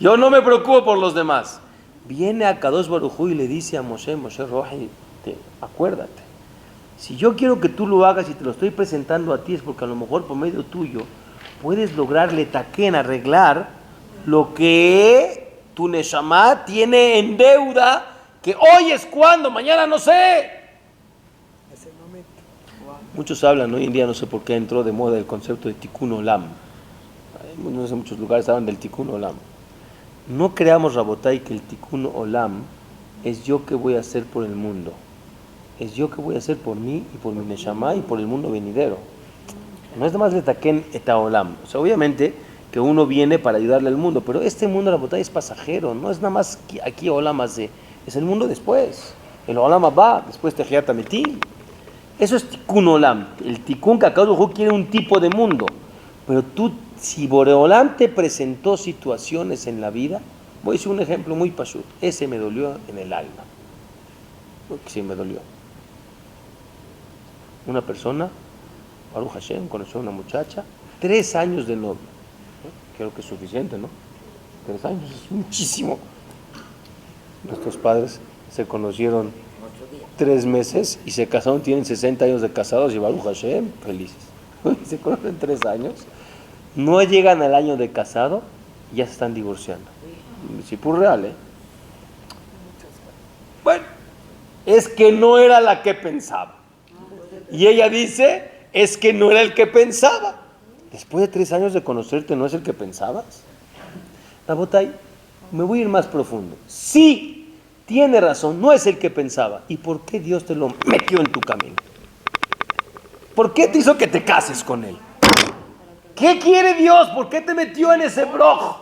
Yo no me preocupo por los demás. Viene a Kadosh Baruj Hu y le dice a Moshe Roji, acuérdate, si yo quiero que tú lo hagas y te lo estoy presentando a ti, es porque a lo mejor por medio tuyo puedes lograrle taquen, arreglar lo que tu Neshama tiene en deuda, que hoy es cuando, mañana no sé. Es el momento. Muchos hablan hoy en día, no sé por qué entró de moda el concepto de Tikkun Olam. No sé, en muchos lugares hablan del Tikkun Olam. No creamos, Rabotai, que el Tikkun Olam es yo que voy a hacer por el mundo. es yo que voy a hacer por mí y por mi neshama y por el mundo venidero. No es nada más letaken etaolam. O sea, obviamente que uno viene para ayudarle al mundo, pero este mundo, la botella, es pasajero, no es nada más aquí olam hace, es el mundo después. El olam va, después tejiat ametim. Eso es tikkun olam. El tikkun que Akadosh Baruj Hu quiere un tipo de mundo. Pero tú, si Boreolam te presentó situaciones en la vida, voy a decir un ejemplo muy pashut. Ese me dolió en el alma. Porque sí me dolió. Una persona, Baruch Hashem, conoció a una muchacha, 3 años de novio. Creo que es suficiente, ¿no? 3 años es muchísimo. Nuestros padres se conocieron 3 meses y se casaron, tienen 60 años de casados y Baruch Hashem, felices. Se conocen 3 años, no llegan al año de casado y ya se están divorciando. Sí, por real, ¿eh? Bueno, es que no era la que pensaba. Y ella dice, es que no era el que pensaba. Después de 3 años de conocerte, ¿no es el que pensabas? Rabotay, me voy a ir más profundo. Sí, tiene razón, no es el que pensaba. ¿Y por qué Dios te lo metió en tu camino? ¿Por qué te hizo que te cases con él? ¿Qué quiere Dios? ¿Por qué te metió en ese broj?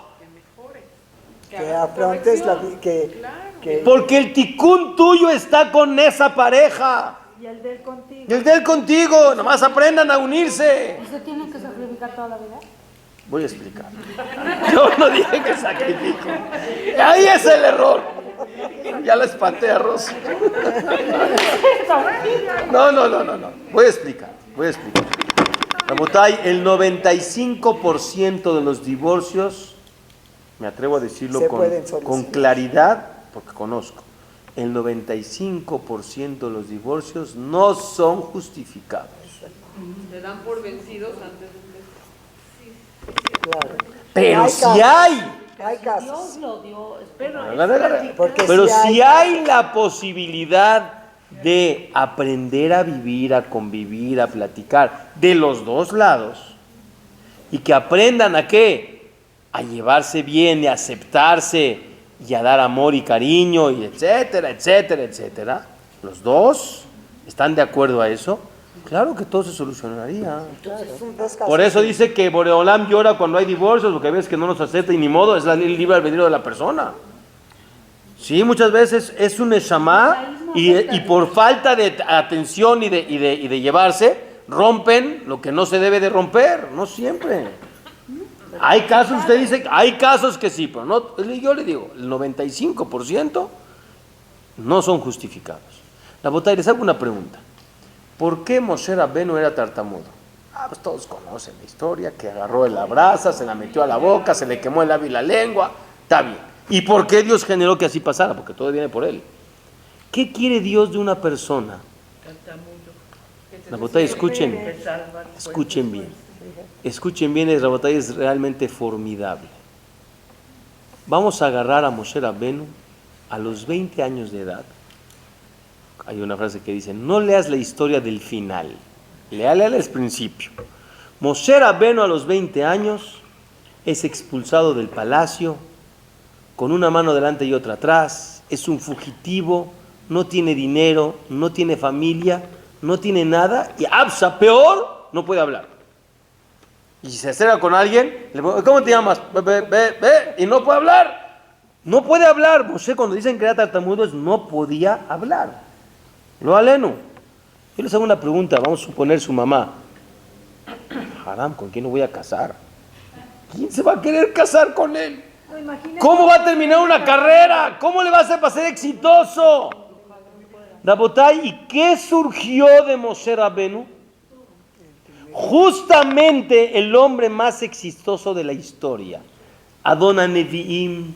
Que afrontes la vida. Porque el ticún tuyo está con esa pareja. Y el de él contigo. Y el de él contigo. Nomás aprendan a unirse. ¿Y se tiene que sacrificar toda la vida? Voy a explicar. Yo no dije que sacrifiquen. Ahí es el error. Ya la espanté a Rosa. No. Voy a explicar. Rabotay, el 95% de los divorcios, me atrevo a decirlo con claridad, porque conozco, el 95% de los divorcios no son justificados. Se dan por vencidos antes de Claro. Pero si hay, casos. Dios lo dio. pero si hay la posibilidad de aprender a vivir, a convivir, a platicar de los dos lados y que aprendan a qué, a llevarse bien y a aceptarse y a dar amor y cariño y etcétera, los dos están de acuerdo a eso, claro que todo se solucionaría. Por eso dice que Boreolam llora cuando hay divorcios, porque ves que no nos acepta y ni modo, es el libre albedrío de la persona. Sí, muchas veces es un neshama y por falta de atención y de llevarse, rompen lo que no se debe de romper, no siempre. Hay casos, usted dice, hay casos que sí, pero no, yo le digo, el 95% no son justificados. La botella, les hago una pregunta. ¿Por qué Moshe Rabbeinu era tartamudo? Pues todos conocen la historia, que agarró la brasa, se la metió a la boca, se le quemó el labio y la lengua, está bien. ¿Y por qué Dios generó que así pasara? Porque todo viene por él. ¿Qué quiere Dios de una persona? La botella, escuchen bien. Escuchen bien, la botella es realmente formidable. Vamos a agarrar a Moshe Rabbeinu a los 20 años de edad. Hay una frase que dice, no leas la historia del final, léala al principio. Moshe Rabbeinu a los 20 años es expulsado del palacio, con una mano delante y otra atrás, es un fugitivo, no tiene dinero, no tiene familia, no tiene nada, y Absa, peor, no puede hablar. Y si se acerca con alguien, le dice, ¿cómo te llamas? Ve, y no puede hablar. No puede hablar. Moshe, cuando dicen que era tartamudo, no podía hablar. Lo aleno. Yo les hago una pregunta, vamos a suponer su mamá. Haram, ¿con quién no voy a casar? ¿Quién se va a querer casar con él? ¿Cómo va a terminar una carrera? ¿Cómo le va a hacer para ser exitoso? Rabotay, ¿y qué surgió de Moshe Rabbeinu? Justamente el hombre más exitoso de la historia, Adon HaNevi'im,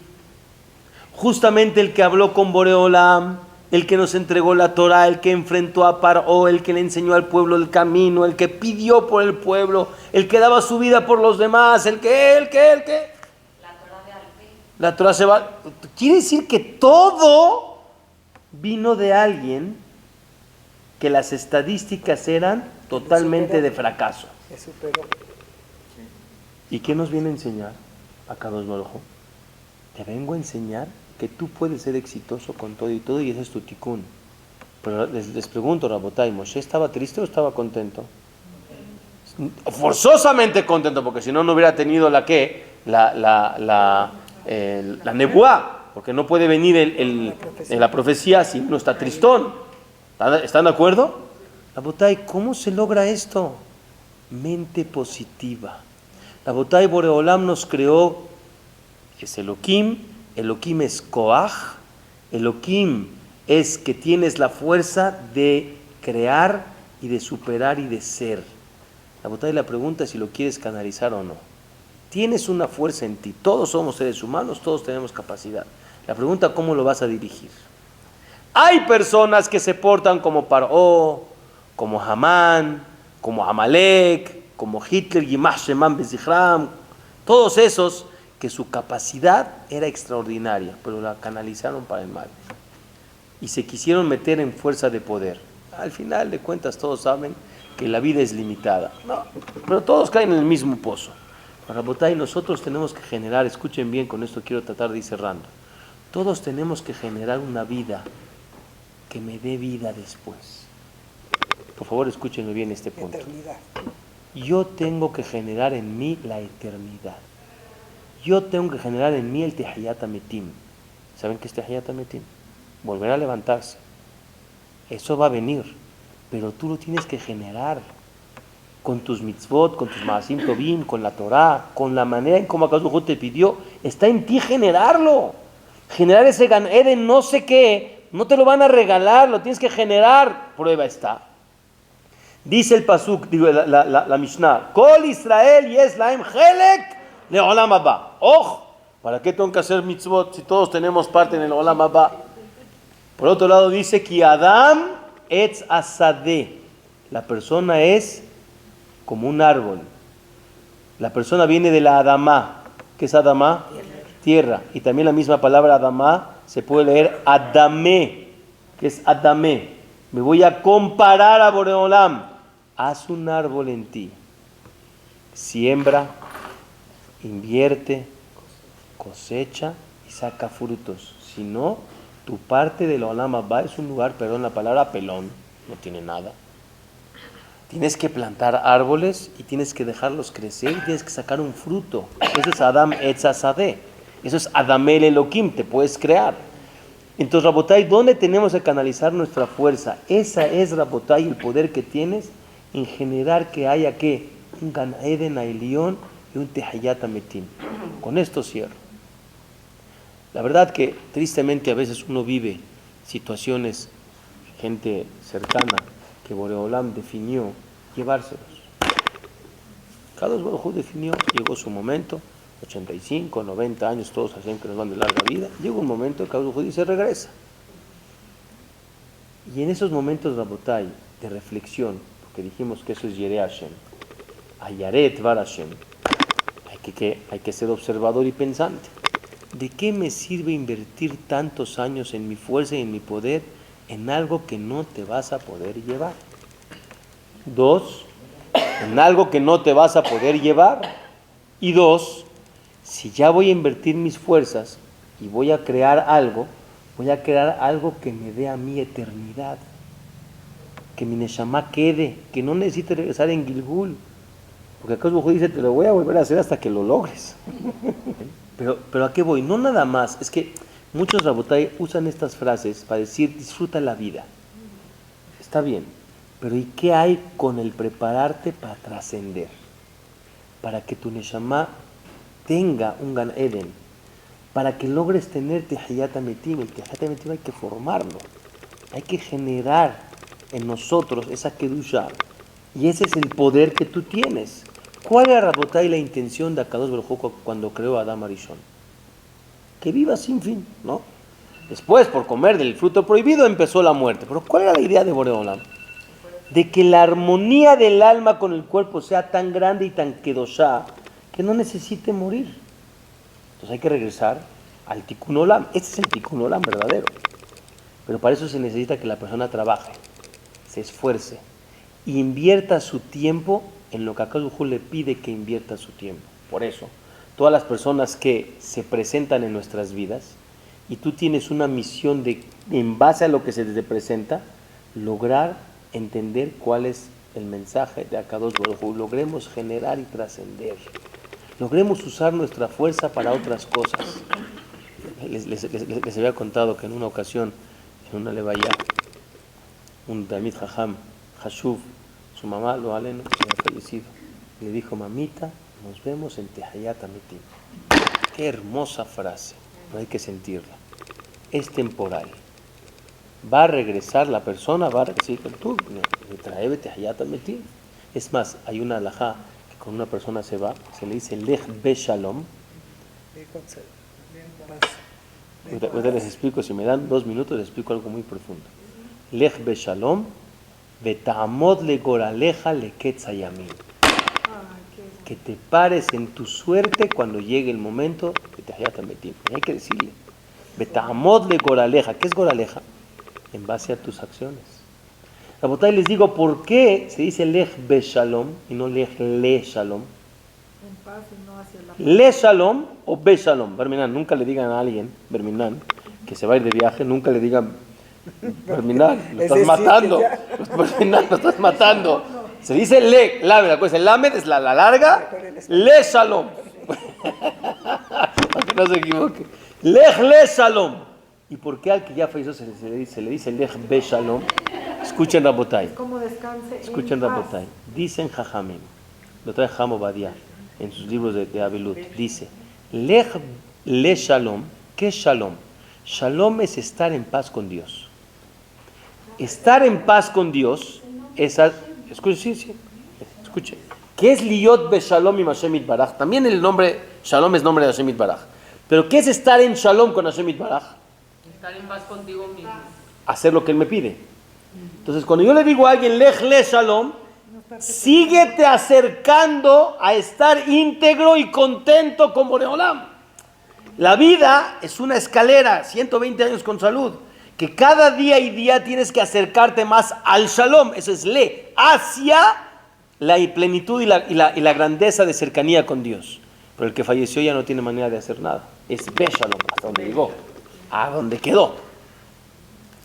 justamente el que habló con Boreolam, el que nos entregó la Torah, el que enfrentó a Paró, el que le enseñó al pueblo el camino, el que pidió por el pueblo, el que daba su vida por los demás, el que. La Torah se va. Quiere decir que todo vino de alguien que las estadísticas eran totalmente de fracaso. ¿Y qué nos viene a enseñar a Kadosh Baruj Hu? Te vengo a enseñar que tú puedes ser exitoso con todo y todo, y ese es tu tikkun. Pero les pregunto, Rabotay, ¿Moshe estaba triste o estaba contento? Forzosamente contento, porque si no, no hubiera tenido la nebuá, porque no puede venir la profecía si uno está tristón. ¿Están de acuerdo? Rabotay, ¿cómo se logra esto? Mente positiva. Rabotay, Boreolam nos creó, es Elohim, Elohim es Koach, Elohim es que tienes la fuerza de crear y de superar y de ser. Rabotay, la pregunta es si lo quieres canalizar o no. Tienes una fuerza en ti, todos somos seres humanos, todos tenemos capacidad. La pregunta, ¿cómo lo vas a dirigir? Hay personas que se portan como Paró, como Hamán, como Amalek, como Hitler, Yimach Sheman Bezichram, todos esos que su capacidad era extraordinaria, pero la canalizaron para el mal y se quisieron meter en fuerza de poder. Al final de cuentas todos saben que la vida es limitada, no, pero todos caen en el mismo pozo. Rabotay, nosotros tenemos que generar, escuchen bien, con esto quiero tratar de ir cerrando, todos tenemos que generar una vida que me dé vida después. Por favor, escúchenme bien este punto. Eternidad. Yo tengo que generar en mí la eternidad. Yo tengo que generar en mí el Tehiyat Ametim. ¿Saben qué es Tehiyat Ametim? Volver a levantarse. Eso va a venir, pero tú lo tienes que generar con tus mitzvot, con tus maasim tovim, con la Torah, con la manera en cómo Akadosh Baruj Hu te pidió. Está en ti generarlo. Generar ese Gan Eden no sé qué, no te lo van a regalar, lo tienes que generar. Prueba está. Dice el pasuk, digo la Mishnah, Kol Israel yes laim chelek leolam haba. ¿Para qué tengo que hacer mitzvot si todos tenemos parte en el olam haba? Por otro lado dice Ki Adam etz asadeh. La persona es como un árbol. La persona viene de la Adamá. ¿Qué es Adamá? Tierra. Y también la misma palabra Adamá se puede leer Adamé. ¿Qué es Adamé? Me voy a comparar a Boreolam. Haz un árbol en ti. Siembra, invierte, cosecha y saca frutos. Si no, tu parte del Olam Haba es un lugar, perdón la palabra, pelón. No tiene nada. Tienes que plantar árboles y tienes que dejarlos crecer y tienes que sacar un fruto. Eso es Adam Etz Asadeh. Eso es Adamel Elohim, te puedes crear. Entonces, Rabotay, ¿dónde tenemos que canalizar nuestra fuerza? Esa es, Rabotay, el poder que tienes en generar que haya, ¿qué? Un Gan Eden Ailión y un Tehiyat Ametim. Con esto cierro. La verdad que, tristemente, a veces uno vive situaciones, gente cercana, que Boreolam definió llevárselos. Akadosh Baruj Hu definió, llegó su momento, 85, 90 años, todos hacen que nos van de larga vida. Llega un momento que Akadosh Baruj Hu dice, regresa. Y en esos momentos, Rabotay, de reflexión, porque dijimos que eso es Yereh Hashem, Ayaret Var Hashem, hay que ser observador y pensante. ¿De qué me sirve invertir tantos años en mi fuerza y en mi poder en algo que no te vas a poder llevar? 2, en algo que no te vas a poder llevar. Y 2, si ya voy a invertir mis fuerzas y voy a crear algo que me dé a mí eternidad, que mi neshama quede, que no necesite regresar en Gilgul, porque acá el dice, te lo voy a volver a hacer hasta que lo logres. Pero ¿a qué voy? No nada más, es que muchos Rabotay usan estas frases para decir, disfruta la vida. Está bien, pero ¿y qué hay con el prepararte para trascender? Para que tu neshama tenga un Gan Eden, para que logres tener Tehiyat Ametim. El Tehiyat Ametim hay que formarlo, hay que generar en nosotros esa Kedusha, y ese es el poder que tú tienes. ¿Cuál era, Rabotay, la intención de Akadosh Baruj Hu cuando creó a Adam Arishon? Que viva sin fin, ¿no? Después, por comer del fruto prohibido, empezó la muerte. Pero ¿cuál era la idea de Boreolam? De que la armonía del alma con el cuerpo sea tan grande y tan kedoshá que no necesite morir. Entonces hay que regresar al Tikkun Olam. Este es el Tikkun Olam verdadero. Pero para eso se necesita que la persona trabaje, se esfuerce, e invierta su tiempo en lo que Akadosh Baruj Hu le pide que invierta su tiempo. Por eso, todas las personas que se presentan en nuestras vidas y tú tienes una misión de, en base a lo que se te presenta, lograr entender cuál es el mensaje de Akadosh Baruj Hu, logremos generar y trascender, logremos usar nuestra fuerza para otras cosas. Les había contado que en una ocasión, en una levaya, un Talmid Jajam, Hashuv, su mamá, lo aleno, había fallecido. Le dijo, mamita, nos vemos en Tehayat Amitim. Qué hermosa frase, no hay que sentirla. Es temporal. Va a regresar la persona, va a regresar tú, me trae Tehayat Amitim. Es más, hay una alajá que cuando una persona se va, se le dice Lech Be Shalom. Ahorita les explico, si me dan 2 minutos, les explico algo muy profundo. Lech Be Shalom, Beta'amod le Goraleja le Ketzayamim. Que te pares en tu suerte cuando llegue el momento de Tehayat Amitim. Hay que decirle, Beta'amod le Goraleja. ¿Qué es Goraleja? En base a tus acciones. Rabotay, les digo, ¿por qué se dice Lech Be Shalom y no Lech Le Shalom? En paz y no hacia la paz. Le Shalom o Be Shalom. Berminan, nunca le digan a alguien, Berminan, que se va a ir de viaje, nunca le digan, Berminan, lo estás matando. Berminan, lo estás matando. Se dice Le, Lamed, acuérdense, Lamed es la larga, Le Shalom. Para que no se equivoque. Lech Le Shalom. ¿Y por qué al que ya falleció se le dice Lech Be Shalom? Escuchen Rabotay. Como descanse. Escuchen Rabotay. Dicen Jajamim, lo trae Jamo Badia en sus libros de Abelut. Dice, Lech Le Shalom. ¿Qué es Shalom? Shalom es estar en paz con Dios. Estar en paz con Dios es... Escuche, sí. Escuche. ¿Qué es Liyot Be Shalom y Hashem Yitbaraj? También el nombre Shalom es nombre de Hashem Yitbaraj. Pero ¿qué es estar en Shalom con Hashem Yitbaraj? Estar en paz contigo mismo. Hacer lo que Él me pide. Entonces, cuando yo le digo a alguien, Lech Le Shalom, síguete acercando a estar íntegro y contento con Boreolam. La vida es una escalera, 120 años con salud, que cada día y día tienes que acercarte más al Shalom, eso es Le, hacia la plenitud y la grandeza de cercanía con Dios. Pero el que falleció ya no tiene manera de hacer nada. Es Be Shalom, hasta donde llegó, a donde quedó.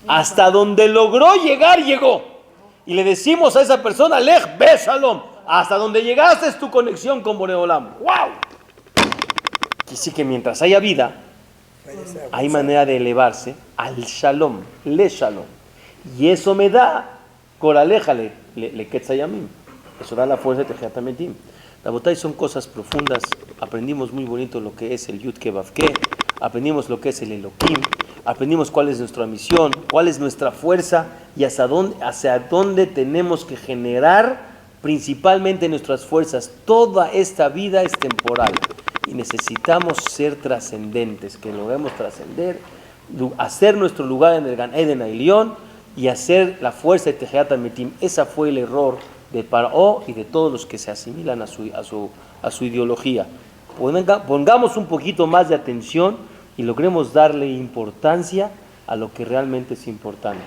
Hasta donde logró llegar, llegó. Y le decimos a esa persona, Lech Be Shalom, hasta donde llegaste es tu conexión con Boreolam. ¡Wow! Y sí que mientras haya vida, hay manera de elevarse al Shalom, Le Shalom. Y eso me da, Koraleja le Ketzayamim. Eso da la fuerza de Tehayat Amitim. La botay son cosas profundas. Aprendimos muy bonito lo que es el Yud Ke Vav Ke. Aprendimos lo que es el Elohim. Aprendimos cuál es nuestra misión, cuál es nuestra fuerza y hacia dónde tenemos que generar principalmente nuestras fuerzas. Toda esta vida es temporal y necesitamos ser trascendentes, que logremos trascender, hacer nuestro lugar en el Gan Eden Ailión y hacer la fuerza de Tehayat Amitim. Ese fue el error de Paró y de todos los que se asimilan a su ideología. Pongamos un poquito más de atención y logremos darle importancia a lo que realmente es importante.